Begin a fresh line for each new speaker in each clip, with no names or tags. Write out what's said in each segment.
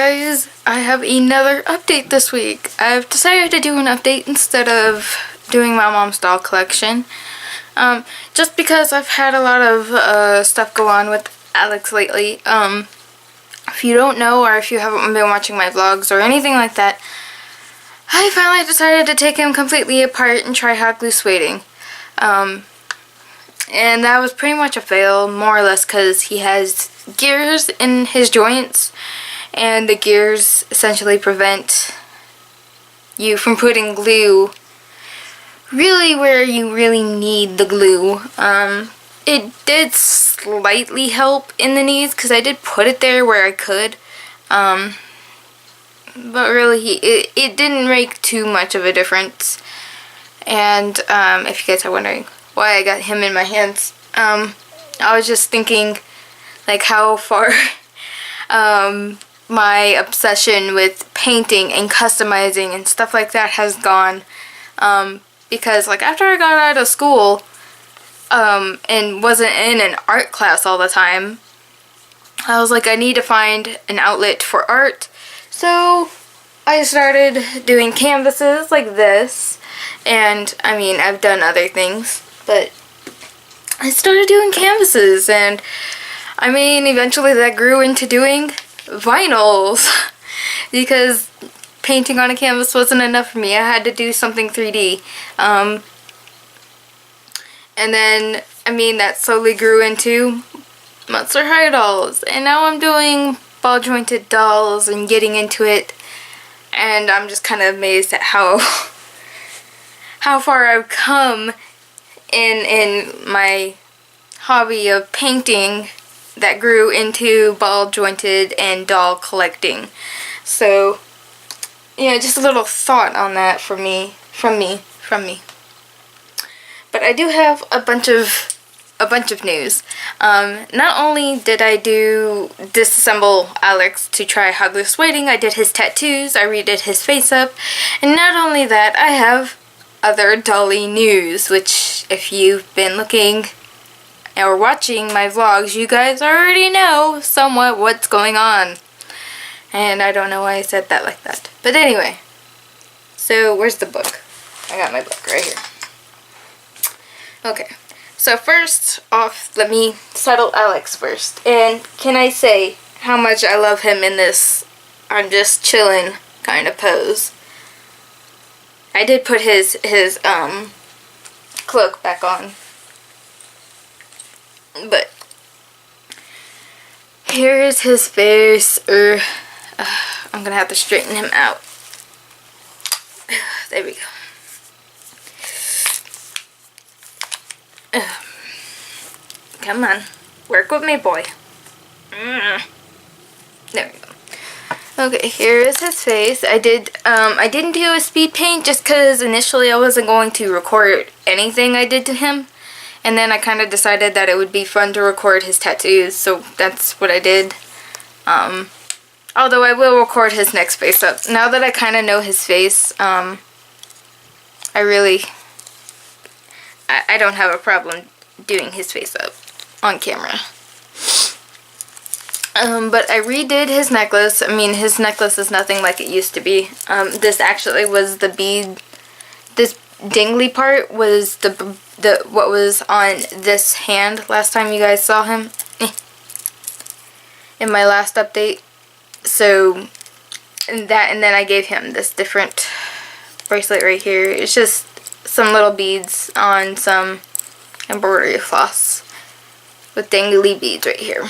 guys, I have another update this week. I've decided to do an update instead of doing my mom's doll collection. Just because I've had a lot of stuff go on with Alex lately. If you don't know, or if you haven't been watching my vlogs or anything like that, I finally decided to take him completely apart and try hot glue sueding. And that was pretty much a fail, more or less, because he has gears in his joints, and the gears essentially prevent you from putting glue really where you really need the glue. It did slightly help in the knees, because I did put it there where I could, but really it didn't make too much of a difference. And if you guys are wondering why I got him in my hands, I was just thinking like how far my obsession with painting and customizing and stuff like that has gone, because like after I got out of school and wasn't in an art class all the time, I was like, I need to find an outlet for art. So I started doing canvases like this, and I mean, I've done other things, but I started doing canvases, and I mean, eventually that grew into doing vinyls because painting on a canvas wasn't enough for me. I had to do something 3D. And then, I mean, that slowly grew into Monster High dolls, and now I'm doing ball jointed dolls and getting into it, and I'm just kind of amazed at how far I've come in my hobby of painting that grew into ball jointed and doll collecting. So yeah, just a little thought on that from me. But I do have a bunch of news. Not only did I disassemble Alex to try hot glue sueding, I did his tattoos, I redid his face up, and not only that, I have other dolly news, which if you've been looking or watching my vlogs, you guys already know somewhat what's going on. And I don't know why I said that like that. But anyway, so where's the book? I got my book right here. Okay, so first off, let me settle Alex first. And can I say how much I love him in this I'm just chilling kind of pose. I did put his cloak back on, but here's his face. I'm gonna have to straighten him out. There we go. Come on, work with me, boy. There we go. Okay, here is his face. I didn't do a speed paint just because initially I wasn't going to record anything I did to him, and then I kind of decided that it would be fun to record his tattoos, so that's what I did. Although I will record his next face up. Now that I kind of know his face, I don't have a problem doing his face up on camera. But I redid his necklace. I mean, his necklace is nothing like it used to be. This actually was the bead. This dingly part was what was on this hand last time you guys saw him in my last update. So and then I gave him this different bracelet right here. It's just some little beads on some embroidery floss with dangly beads right here.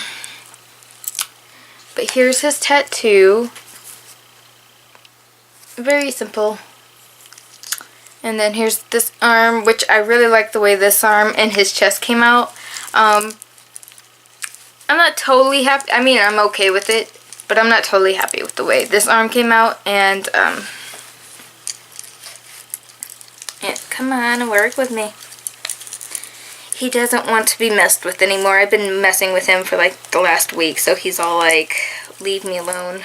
But here's his tattoo. Very simple. And then here's this arm, which I really like the way this arm and his chest came out. I'm not totally happy. I mean, I'm okay with it, but I'm not totally happy with the way this arm came out. And come on, work with me. He doesn't want to be messed with anymore. I've been messing with him for like the last week, so he's all like, leave me alone.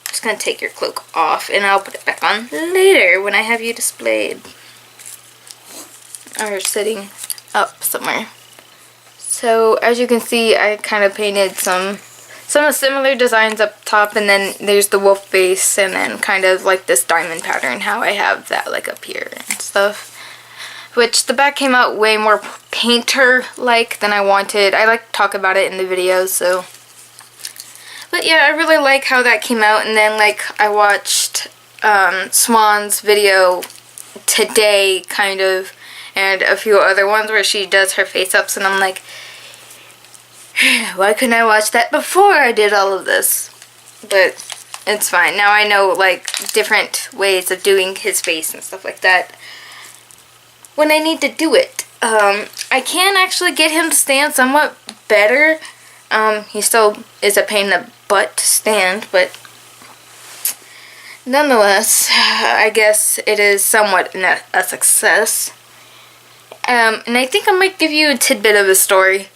Just gonna take your cloak off and I'll put it back on later when I have you displayed or sitting up somewhere. So as you can see, I kind of painted some some similar designs up top, and then there's the wolf face, and then kind of like this diamond pattern, how I have that like up here and stuff. Which the back came out way more painter-like than I wanted. I like to talk about it in the videos, so. But yeah, I really like how that came out, and then like I watched Swan's video today, kind of, and a few other ones where she does her face-ups, and I'm like, why couldn't I watch that before I did all of this? But it's fine. Now I know like different ways of doing his face and stuff like that when I need to do it. I can actually get him to stand somewhat better. He still is a pain in the butt to stand, but nonetheless, I guess it is somewhat a success. And I think I might give you a tidbit of a story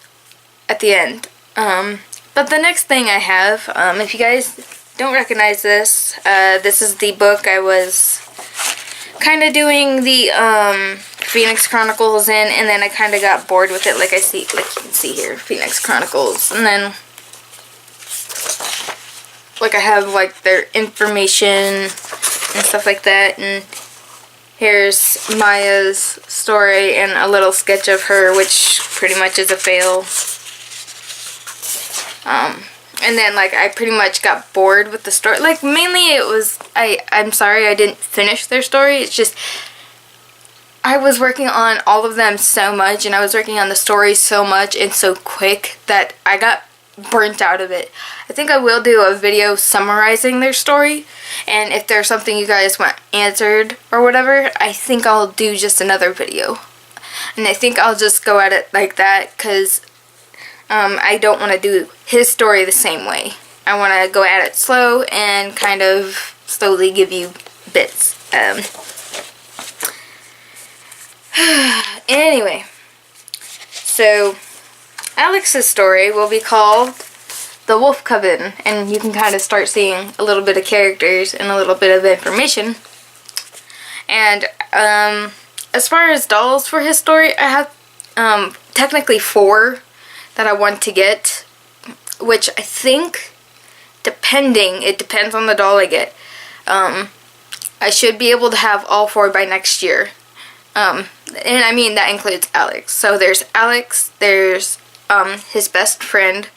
at the end. But the next thing I have, if you guys don't recognize this, this is the book I was kind of doing the Phoenix Chronicles in, and then I kind of got bored with it, like you can see here, Phoenix Chronicles, and then like I have like their information and stuff like that, and here's Maya's story and a little sketch of her, which pretty much is a fail. And then like I pretty much got bored with the story. Like mainly it was, I'm sorry I didn't finish their story. It's just I was working on all of them so much, and I was working on the story so much and so quick that I got burnt out of it. I think I will do a video summarizing their story, and if there's something you guys want answered or whatever, I think I'll do just another video. And I think I'll just go at it like that, because I don't want to do his story the same way. I want to go at it slow and kind of slowly give you bits. Anyway, so Alix's story will be called The Wolf Coven, and you can kind of start seeing a little bit of characters and a little bit of information. And as far as dolls for his story, I have technically 4 that I want to get, which I think, it depends on the doll I get, I should be able to have all 4 by next year. And I mean that includes Alix. So there's Alix, there's his best friend,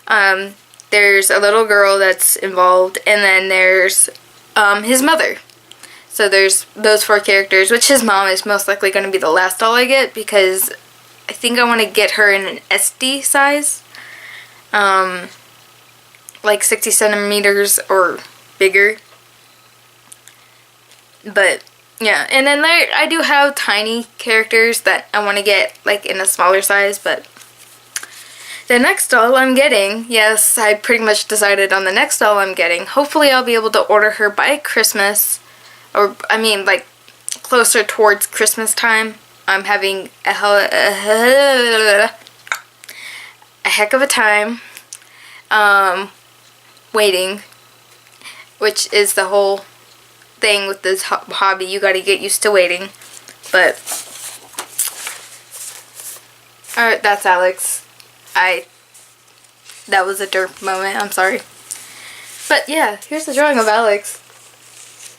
there's a little girl that's involved, and then there's his mother. So there's those 4 characters, which his mom is most likely going to be the last doll I get, because I think I want to get her in an SD size, like 60 centimeters or bigger. But yeah, and then I do have tiny characters that I want to get like in a smaller size. But the next doll I'm getting, yes, I pretty much decided on the next doll I'm getting. Hopefully I'll be able to order her by Christmas, or I mean like closer towards Christmas time. I'm having a heck of a time waiting, which is the whole thing with this hobby. You gotta get used to waiting. But alright, that's Alix. That was a derp moment, I'm sorry. But yeah, here's the drawing of Alix.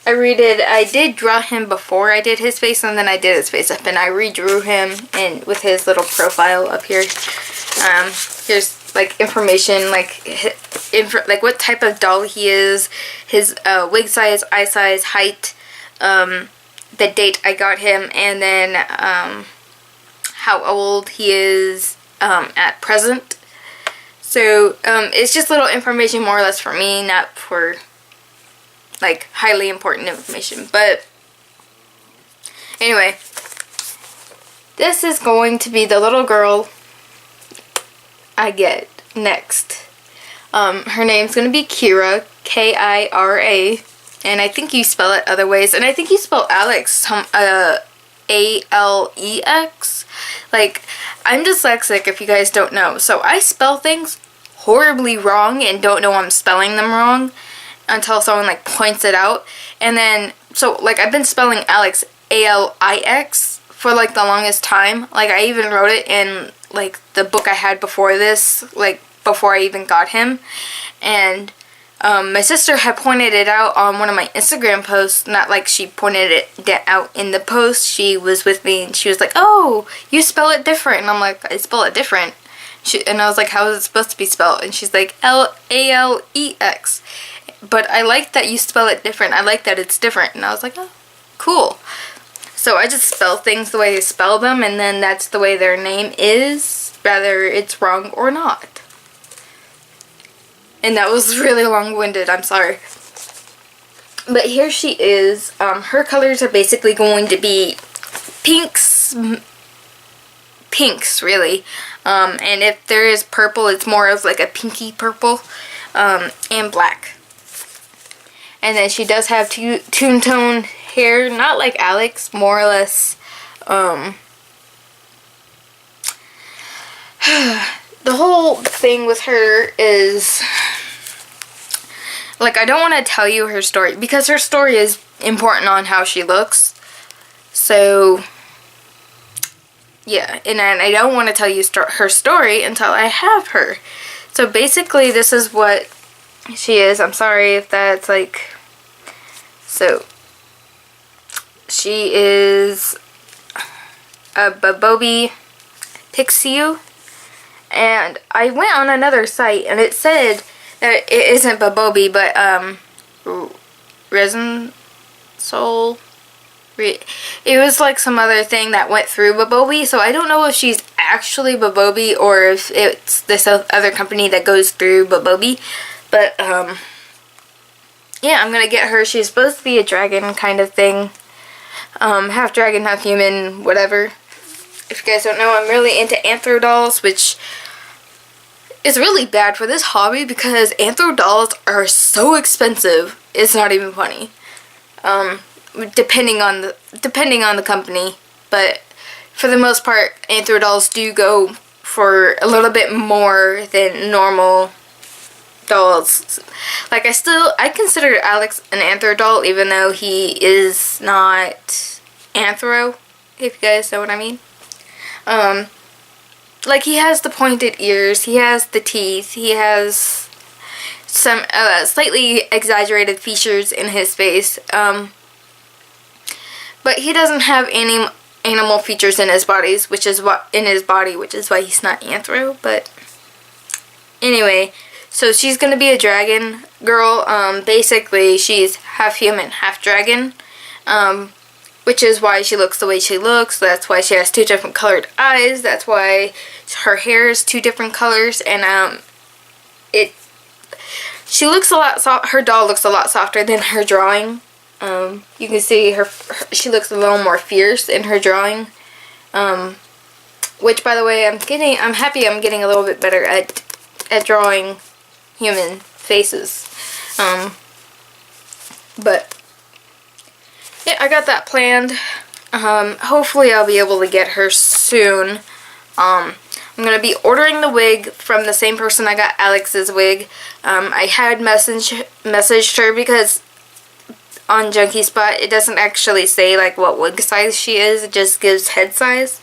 I did draw him before I did his face, and then I did his face up, and I redrew him in with his little profile up here. Here's like information, like what type of doll he is, his wig size, eye size, height, the date I got him, and then how old he is at present. So it's just little information more or less for me, not for like highly important information. But anyway, this is going to be the little girl I get next. Her name's going to be Kira, K-I-R-A, and I think you spell it other ways, and I think you spell Alix A-L-E-X. Like, I'm dyslexic if you guys don't know, so I spell things horribly wrong and don't know I'm spelling them wrong until someone like points it out. And then, so like I've been spelling Alix A-L-I-X for like the longest time. Like I even wrote it in like the book I had before this, like before I even got him. And my sister had pointed it out on one of my Instagram posts. Not like she pointed it out in the post. She was with me and she was like, oh, you spell it different. And I'm like, I spell it different. And I was like, how is it supposed to be spelled? And she's like, Alex. But I like that you spell it different. I like that it's different. And I was like, oh, cool. So I just spell things the way they spell them, and then that's the way their name is, whether it's wrong or not. And that was really long-winded, I'm sorry. But here she is. Her colors are basically going to be pinks, really. And if there is purple, it's more of like a pinky purple, and black. And then she does have toon tone hair, not like Alix, more or less. The whole thing with her is, like, I don't want to tell you her story because her story is important on how she looks. So, yeah, and I don't want to tell you her story until I have her. So basically, this is what she is. I'm sorry if that's like, so she is a Babobi Pixiu, and I went on another site and it said that it isn't Babobi but Resin Soul. It was like some other thing that went through Babobi, so I don't know if she's actually Babobi or if it's this other company that goes through Babobi. But yeah, I'm gonna get her. She's supposed to be a dragon kind of thing, half dragon, half human, whatever. If you guys don't know, I'm really into anthro dolls, which is really bad for this hobby because anthro dolls are so expensive. It's not even funny. Depending on the company, but for the most part, anthro dolls do go for a little bit more than normal dolls. Like, I consider Alix an anthro doll, even though he is not anthro, if you guys know what I mean. Like, he has the pointed ears, he has the teeth, he has some slightly exaggerated features in his face, but he doesn't have any animal features in his body, which is why he's not anthro. But anyway, so she's gonna be a dragon girl. Basically, she's half human, half dragon, which is why she looks the way she looks. That's why she has two different colored eyes. That's why her hair is two different colors, and she looks a lot her doll looks a lot softer than her drawing. You can see she looks a little more fierce in her drawing, which, by the way, I'm happy I'm getting a little bit better at drawing human faces. But yeah, I got that planned. Hopefully I'll be able to get her soon. I'm going to be ordering the wig from the same person I got Alix's wig. I had messaged her because on Junkie Spot, it doesn't actually say like what wig size she is, it just gives head size.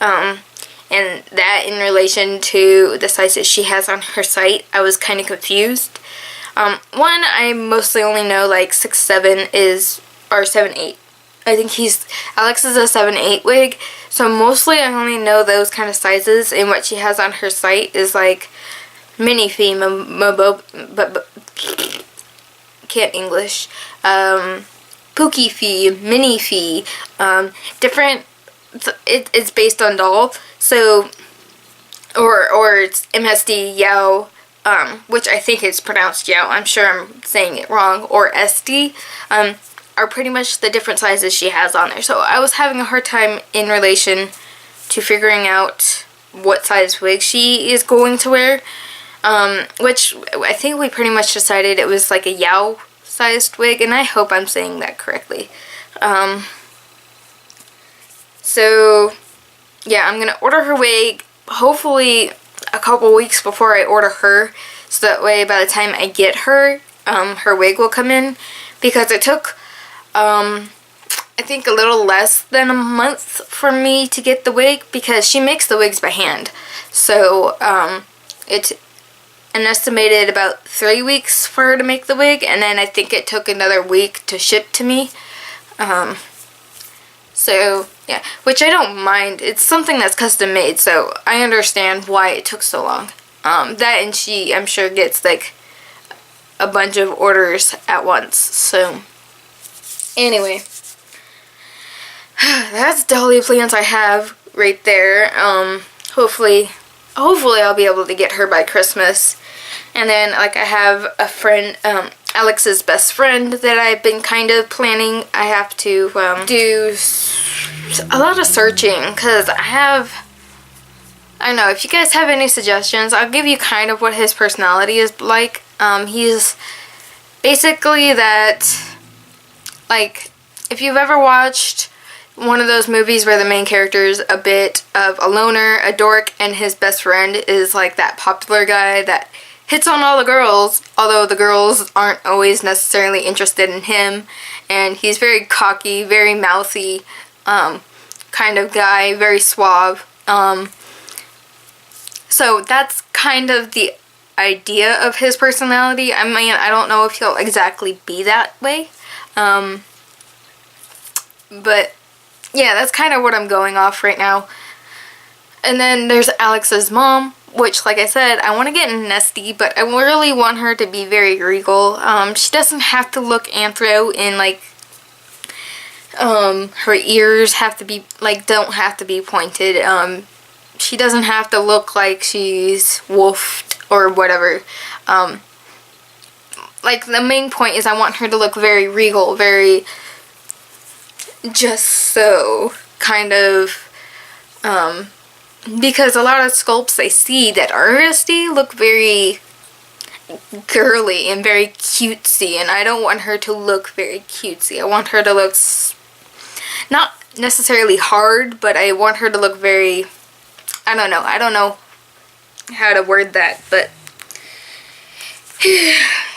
And that in relation to the sizes she has on her site, I was kind of confused. One, I mostly only know like 6'7" or 7'8". I think Alix is a 7'8" wig, so mostly I only know those kind of sizes, and what she has on her site is like mini fee, can't English, Pookie fee, mini fee, different, it's based on doll, so, or it's MSD, Yao, which I think is pronounced Yao, I'm sure I'm saying it wrong, or SD, are pretty much the different sizes she has on there. So I was having a hard time in relation to figuring out what size wig she is going to wear, which I think we pretty much decided it was like a Yao sized wig, and I hope I'm saying that correctly. So yeah, I'm gonna order her wig hopefully a couple weeks before I order her, so that way by the time I get her, her wig will come in, because it took I think a little less than a month for me to get the wig, because she makes the wigs by hand. So an estimated about 3 weeks for her to make the wig, and then I think it took another week to ship to me. So yeah, which I don't mind. It's something that's custom made, so I understand why it took so long. That, and she, I'm sure, gets like a bunch of orders at once. So anyway, that's Dolly plans I have right there. Hopefully I'll be able to get her by Christmas. And then, like, I have a friend, Alix's best friend that I've been kind of planning. I have to do a lot of searching, because I don't know, if you guys have any suggestions, I'll give you kind of what his personality is like. He's basically that, like, if you've ever watched one of those movies where the main character is a bit of a loner, a dork, and his best friend is like that popular guy that hits on all the girls, although the girls aren't always necessarily interested in him, and he's very cocky, very mouthy kind of guy, very suave. So that's kind of the idea of his personality. I mean, I don't know if he'll exactly be that way, but yeah, that's kind of what I'm going off right now. And then there's Alix's mom, which, like I said, I want to get nesty, but I really want her to be very regal. She doesn't have to look anthro, and like her ears have to be like, don't have to be pointed. She doesn't have to look like she's wolfed or whatever. Like, the main point is I want her to look very regal, very just so kind of, because a lot of sculpts I see that are artisty look very girly and very cutesy, and I don't want her to look very cutesy. I want her to look not necessarily hard, but I want her to look very, I don't know how to word that, but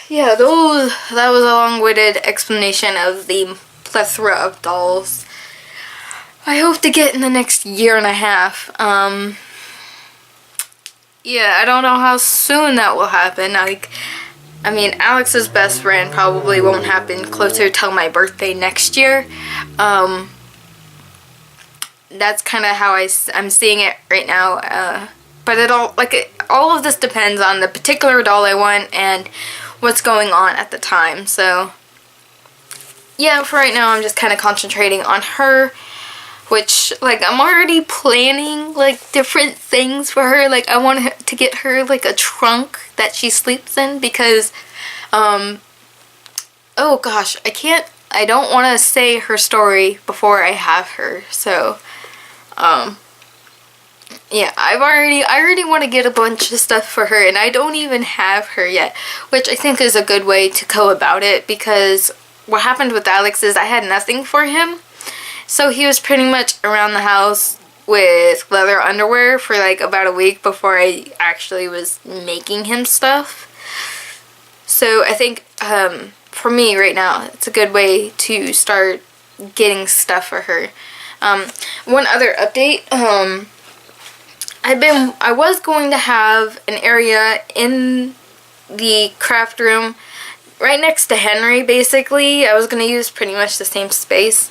yeah, that was a long-winded explanation of the plethora of dolls I hope to get in the next year and a half. Yeah, I don't know how soon that will happen. Like, I mean, Alix's best friend probably won't happen closer till my birthday next year. That's kind of how I'm seeing it right now. But all of this depends on the particular doll I want and what's going on at the time. So yeah, for right now I'm just kind of concentrating on her, which, like, I'm already planning like different things for her. Like, I want to get her like a trunk that she sleeps in, because oh gosh, I don't want to say her story before I have her. So yeah, I already want to get a bunch of stuff for her, and I don't even have her yet, which I think is a good way to go about it, because what happened with Alix is I had nothing for him, so he was pretty much around the house with leather underwear for like about a week before I actually was making him stuff. So I think for me right now, it's a good way to start getting stuff for her. One other update, I was going to have an area in the craft room right next to Henry, basically. I was going to use pretty much the same space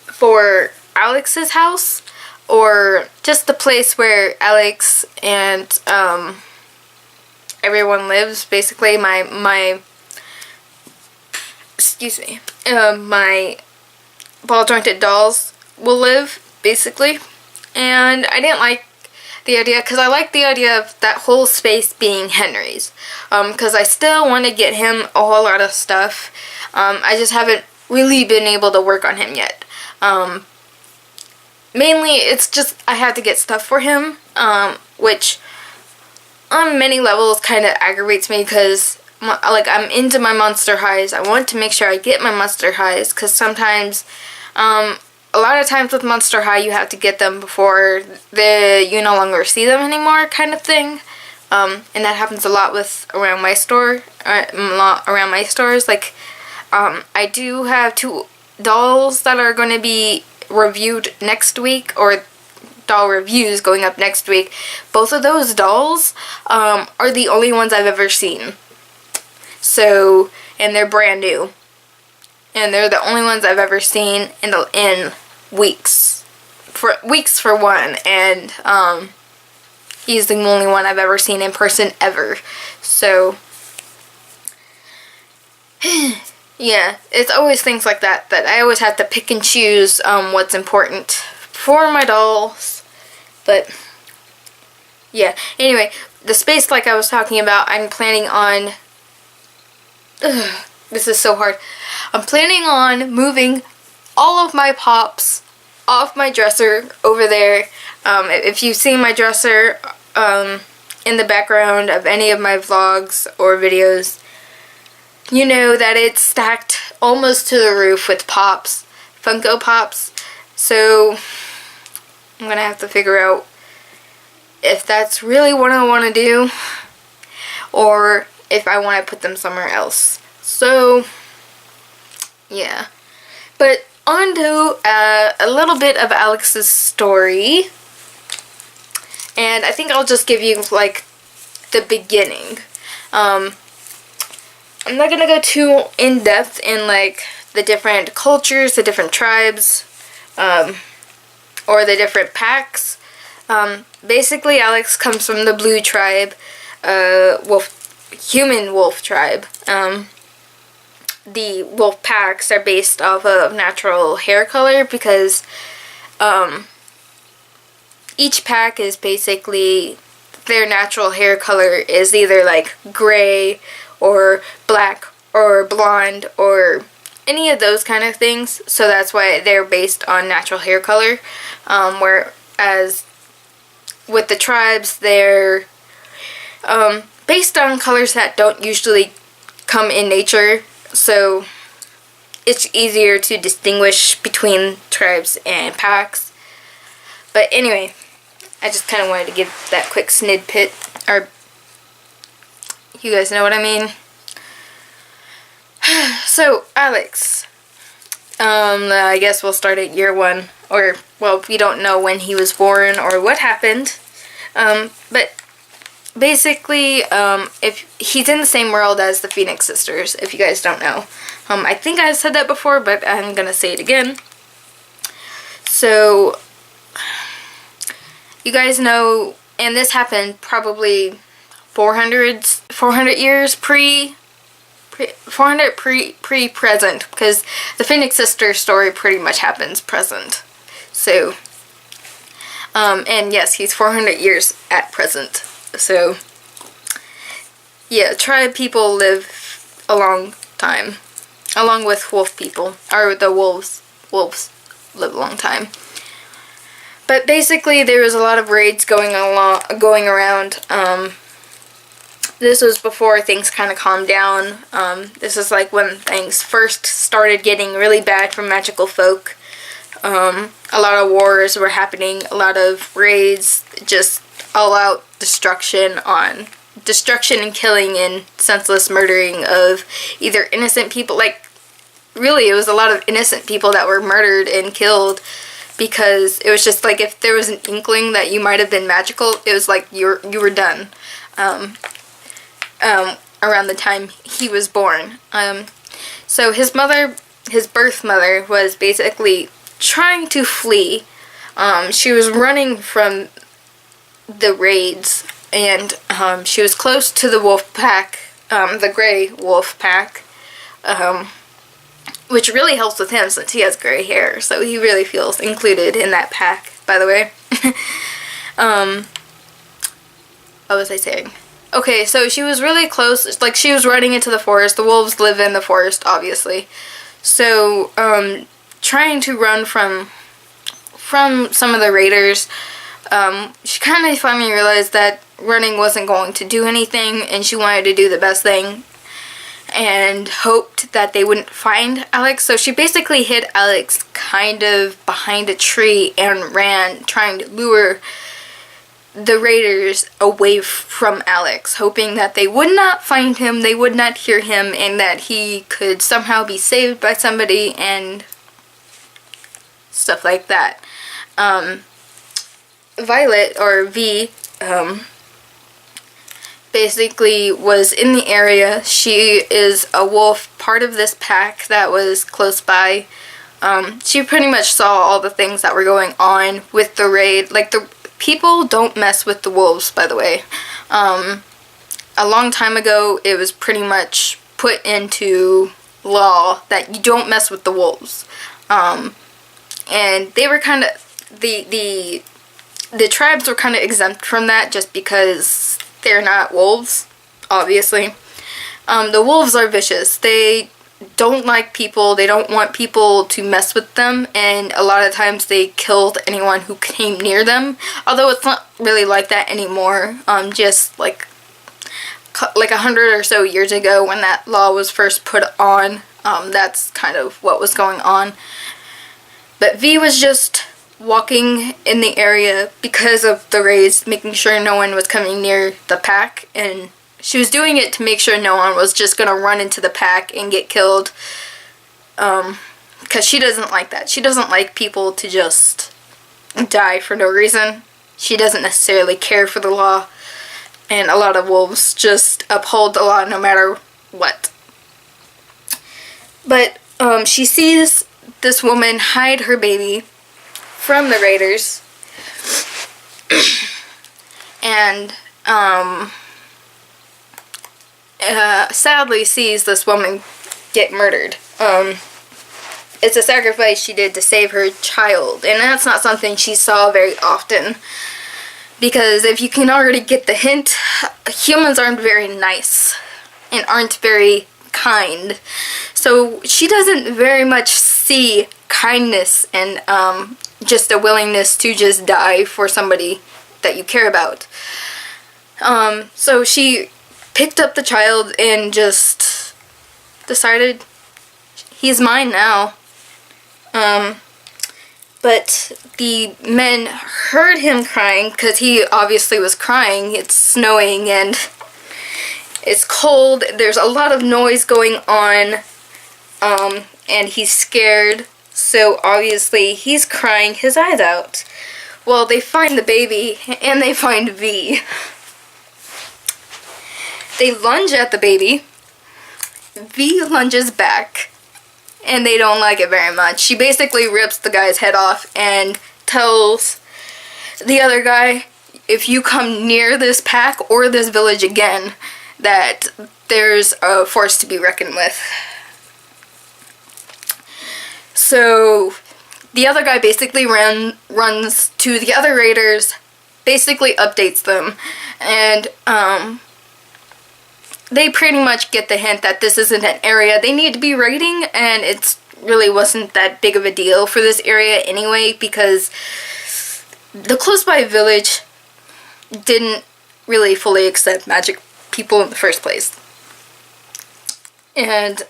for Alix's house, or just the place where Alix and everyone lives, basically. My ball jointed dolls will live, basically. And I didn't like the idea, because I like the idea of that whole space being Henry's, because I still want to get him a whole lot of stuff. I just haven't really been able to work on him yet. Mainly it's just I have to get stuff for him, which on many levels kind of aggravates me, because like, I'm into my Monster Highs. I want to make sure I get my Monster Highs, because sometimes a lot of times with Monster High you have to get them before you no longer see them anymore, kind of thing. And that happens a lot around my stores. Like, I do have 2 dolls that are going to be reviewed next week, or doll reviews going up next week. Both of those dolls are the only ones I've ever seen. So, and they're brand new. And they're the only ones I've ever seen in weeks. For one. And he's the only one I've ever seen in person ever. So, yeah, it's always things like that I always have to pick and choose what's important for my dolls. But yeah, anyway, the space like I was talking about, I'm planning on, this is so hard. I'm planning on moving all of my pops off my dresser over there. If you've seen my dresser in the background of any of my vlogs or videos, you know that it's stacked almost to the roof with pops, Funko Pops. So I'm gonna have to figure out if that's really what I want to do or if I want to put them somewhere else. So yeah, but on to a little bit of Alix's story, and I think I'll just give you like the beginning. I'm not gonna go too in depth in like the different cultures, the different tribes, or the different packs. Basically, Alix comes from the blue tribe, human wolf tribe. The wolf packs are based off of natural hair color because each pack is basically, their natural hair color is either like gray or black or blonde or any of those kind of things. So that's why they're based on natural hair color. Whereas with the tribes, they're based on colors that don't usually come in nature. So it's easier to distinguish between tribes and packs. But anyway, I just kind of wanted to give that quick snippet, or you guys know what I mean. So, Alix. I guess we'll start at year 1. Or, well, we don't know when he was born or what happened. But basically, if he's in the same world as the Phoenix sisters, if you guys don't know. I think I said that before, but I'm gonna say it again. So, you guys know, and this happened probably 400 years pre-present, because the Phoenix sister story pretty much happens present. So, and yes, he's 400 years at present. So, yeah, tribe people live a long time, along with wolf people, or the wolves live a long time. But basically, there was a lot of raids going around. This was before things kind of calmed down. This is like when things first started getting really bad for magical folk. A lot of wars were happening, a lot of raids, just all-out destruction and killing and senseless murdering of either innocent people. Like, really, it was a lot of innocent people that were murdered and killed, because it was just like if there was an inkling that you might have been magical, it was like you were done. Around the time he was born. So his birth mother was basically trying to flee. She was running from the raids, and she was close to the wolf pack, the gray wolf pack, which really helps with him since he has gray hair, so he really feels included in that pack, by the way. What was I saying? Okay, so she was really close, like she was running into the forest. The wolves live in the forest, obviously. So, trying to run from some of the raiders, she kind of finally realized that running wasn't going to do anything, and she wanted to do the best thing, and hoped that they wouldn't find Alix. So she basically hid Alix kind of behind a tree and ran, trying to lure the raiders away from Alix, hoping that they would not find him, they would not hear him, and that he could somehow be saved by somebody and stuff like that. Violet, or V, basically was in the area. She is a wolf, part of this pack that was close by. She pretty much saw all the things that were going on with the raid. Like, the people don't mess with the wolves, by the way. A long time ago, it was pretty much put into law that you don't mess with the wolves. And they were kind of, the tribes were kind of exempt from that just because they're not wolves, obviously. The wolves are vicious. They don't like people. They don't want people to mess with them, and a lot of times they killed anyone who came near them. Although it's not really like that anymore. Just like 100 or so years ago when that law was first put on, that's kind of what was going on. But V was just walking in the area because of the raids, making sure no one was coming near the pack, and she was doing it to make sure no one was just gonna run into the pack and get killed, because she doesn't like that. She doesn't like people to just die for no reason. She doesn't necessarily care for the law, and a lot of wolves just uphold the law no matter what. But she sees this woman hide her baby from the raiders, and sadly sees this woman get murdered. It's a sacrifice she did to save her child, and that's not something she saw very often, because if you can already get the hint, humans aren't very nice and aren't very kind, so she doesn't very much see kindness and just a willingness to just die for somebody that you care about. So she picked up the child and just decided, he's mine now. But the men heard him crying, because he obviously was crying. It's snowing and it's cold. There's a lot of noise going on, and he's scared. So obviously he's crying his eyes out. Well, they find the baby, and they find V. They lunge at the baby. V lunges back, and they don't like it very much. She basically rips the guy's head off and tells the other guy, if you come near this pack or this village again, that there's a force to be reckoned with. So the other guy basically runs to the other raiders, basically updates them, and they pretty much get the hint that this isn't an area they need to be raiding, and it really wasn't that big of a deal for this area anyway, because the close by village didn't really fully accept magic people in the first place. And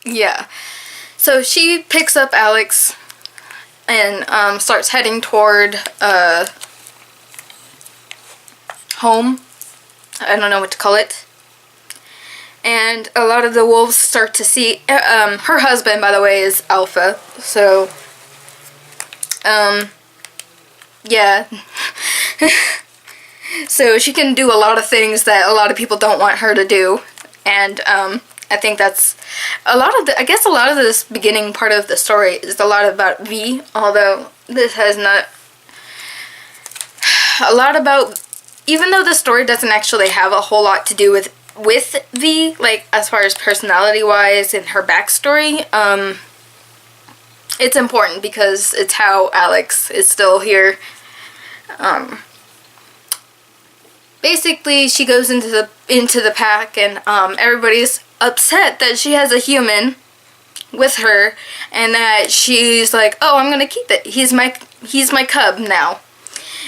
yeah. So she picks up Alix and starts heading toward home. I don't know what to call it. And a lot of the wolves start to see, her husband, by the way, is Alpha, so, yeah. So she can do a lot of things that a lot of people don't want her to do, and, I think that's a lot of I guess a lot of this beginning part of the story is a lot about V, although this has not a lot about, even though the story doesn't actually have a whole lot to do with V, like as far as personality wise and her backstory, it's important because it's how Alix is still here. Basically she goes into the pack, and everybody's upset that she has a human with her, and that she's like, oh, I'm gonna keep it, he's my cub now.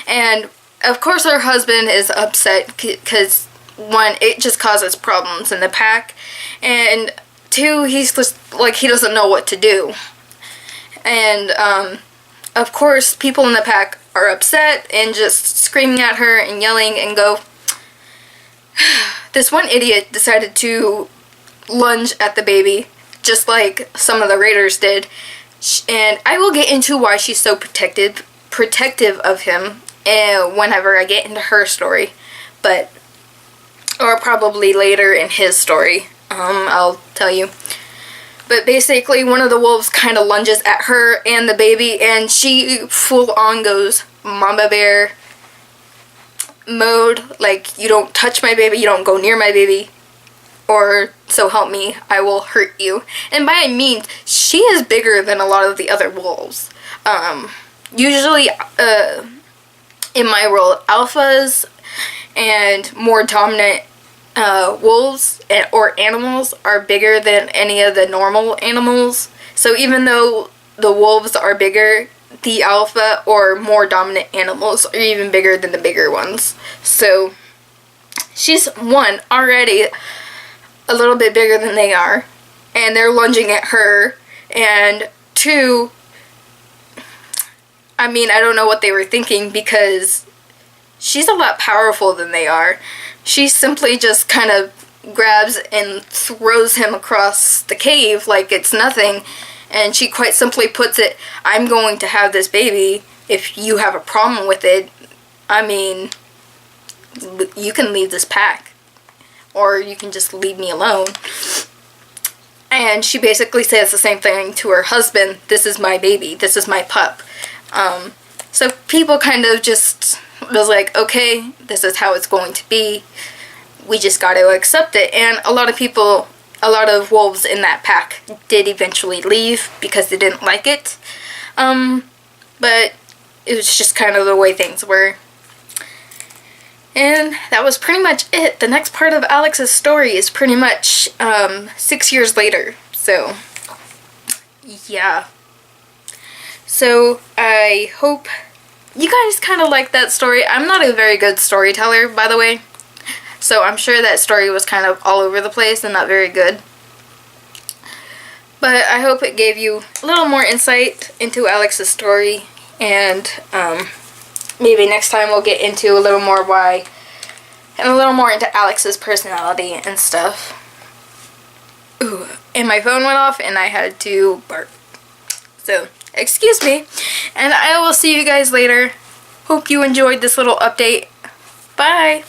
And of course her husband is upset because one, it just causes problems in the pack, and two, he's just like, he doesn't know what to do. And of course people in the pack are upset and just screaming at her and yelling and go. This one idiot decided to lunge at the baby, just like some of the raiders did, and I will get into why she's so protective protective of him whenever I get into her story, or probably later in his story, I'll tell you. But basically, one of the wolves kind of lunges at her and the baby, and she full on goes mama bear mode. Like, you don't touch my baby, you don't go near my baby, or so help me, I will hurt you. And by I mean, she is bigger than a lot of the other wolves. Usually, in my world, alphas and more dominant wolves or animals are bigger than any of the normal animals. So even though the wolves are bigger, the alpha or more dominant animals are even bigger than the bigger ones. So she's, one, already a little bit bigger than they are, and they're lunging at her, and two, I mean, I don't know what they were thinking, because she's a lot powerful than they are. She simply just kind of grabs and throws him across the cave like it's nothing, and she quite simply puts it, I'm going to have this baby. If you have a problem with it, I mean, you can leave this pack, or you can just leave me alone. And she basically says the same thing to her husband, this is my baby, this is my pup. So people kind of just was like, okay, this is how it's going to be. We just got to accept it. And a lot of people, a lot of wolves in that pack did eventually leave because they didn't like it. But it was just kind of the way things were. And that was pretty much it. The next part of Alix's story is pretty much 6 years later. So, yeah. So, I hope you guys kind of like that story. I'm not a very good storyteller, by the way. So, I'm sure that story was kind of all over the place and not very good. But I hope it gave you a little more insight into Alix's story. And, maybe next time we'll get into a little more why, and a little more into Alix's personality and stuff. Ooh, and my phone went off and I had to bark. So, excuse me. And I will see you guys later. Hope you enjoyed this little update. Bye!